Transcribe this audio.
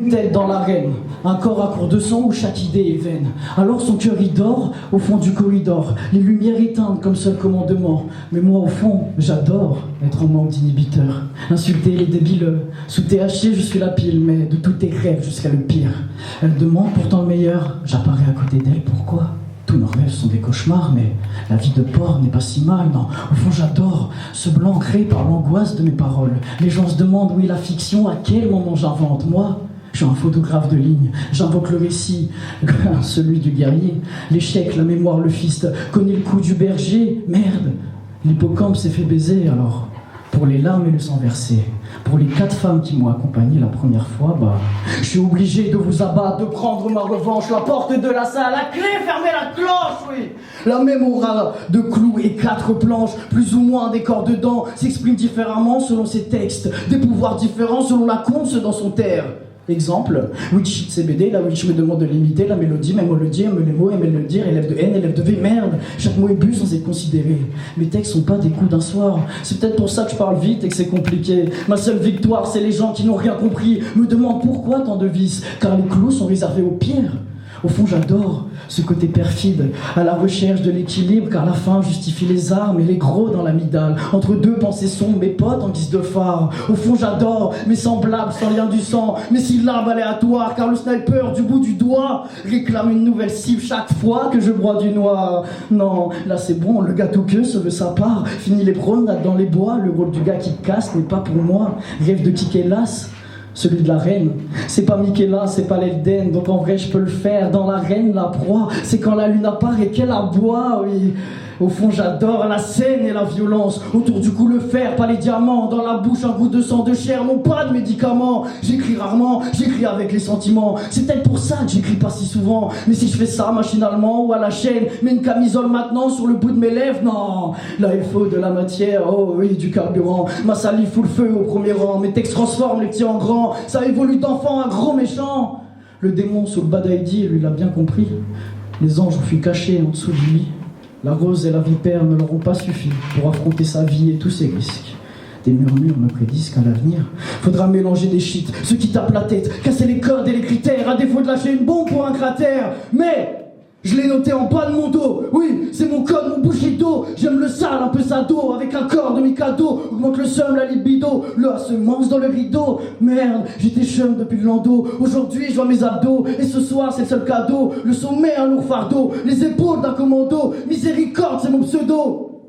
Une tête dans l'arène, un corps à court de sang où chaque idée est vaine. Alors son cœur y dort, au fond du corridor, les lumières éteintes comme seul commandement. Mais moi au fond, j'adore être en manque d'inhibiteur. Insulter les débiles, sous THC je suis la pile, mais de tous tes rêves jusqu'à le pire. Elle demande pourtant le meilleur, j'apparais à côté d'elle, pourquoi ? Tous nos rêves sont des cauchemars, mais la vie de porc n'est pas si mal, non. Au fond, j'adore ce blanc créé par l'angoisse de mes paroles. Les gens se demandent, oui, la fiction, à quel moment j'invente ? Moi, je suis un photographe de ligne. J'invoque le récit, celui du guerrier. L'échec, la mémoire, le fist. Connais le coup du berger ? Merde, l'hippocampe s'est fait baiser, alors. Pour les larmes et le sang versé, pour les 4 femmes qui m'ont accompagné la première fois, je suis obligé de vous abattre, de prendre ma revanche. La porte de la salle, la clé, fermez la cloche, oui. La même aura de clous et 4 planches, plus ou moins un décor dedans, s'exprime différemment selon ses textes, des pouvoirs différents selon la conce dans son terre. Exemple, Witch CBD, la Witch me demande de l'imiter, la mélodie, mélodie, aime les mots, aime le dire, élève de N, élève de V, merde, chaque mot est bu sans être considéré. Mes textes sont pas des coups d'un soir, c'est peut-être pour ça que je parle vite et que c'est compliqué. Ma seule victoire, c'est les gens qui n'ont rien compris, me demandent pourquoi tant de vices, car les clous sont réservés aux pires. Au fond, j'adore ce côté perfide, à la recherche de l'équilibre, car la fin justifie les armes et les gros dans l'amygdale. Entre deux pensées sombres, mes potes en guise de phare. Au fond, j'adore mes semblables sans lien du sang, mes syllabes aléatoires, car le sniper du bout du doigt réclame une nouvelle cible chaque fois que je broie du noir. Non, là c'est bon, le gars tout queue se veut sa part. Fini les promenades dans les bois, le rôle du gars qui casse n'est pas pour moi. Rêve de kicker l'as, celui de la reine. C'est pas Michaela, c'est pas l'Elden, donc en vrai je peux le faire. Dans l'arène, la proie, c'est quand la lune apparaît qu'elle aboie, oui. Au fond j'adore la scène et la violence. Autour du cou le fer, pas les diamants. Dans la bouche un goût de sang de chair, non pas de médicaments. J'écris rarement, j'écris avec les sentiments. C'est peut-être pour ça que j'écris pas si souvent. Mais si je fais ça machinalement ou à la chaîne, mets une camisole maintenant sur le bout de mes lèvres, non. Là il faut de la matière, oh oui, du carburant. Ma salive fout le feu au premier rang. Mes textes transforment les petits en grands. Ça évolue d'enfant à gros méchant. Le démon sous le badaïdi, lui l'a bien compris. Les anges ont fui cachés en dessous de lui. La rose et la vipère ne leur ont pas suffi pour affronter sa vie et tous ses risques. Des murmures me prédisent qu'à l'avenir, faudra mélanger des shit, ceux qui tapent la tête, casser les codes et les critères, à défaut de lâcher une bombe pour un cratère. Mais je l'ai noté en bas de mon dos, oui, c'est mon code, mon boucher d'eau. J'aime le sale, un peu sado, avec un corps de Mikado. Augmente le seum, la libido, le semence dans le rideau. Merde, j'étais chum depuis le landau. Aujourd'hui, je vois mes abdos, et ce soir, c'est le seul cadeau. Le sommet, un lourd fardeau, les épaules d'un commando. Miséricorde, c'est mon pseudo.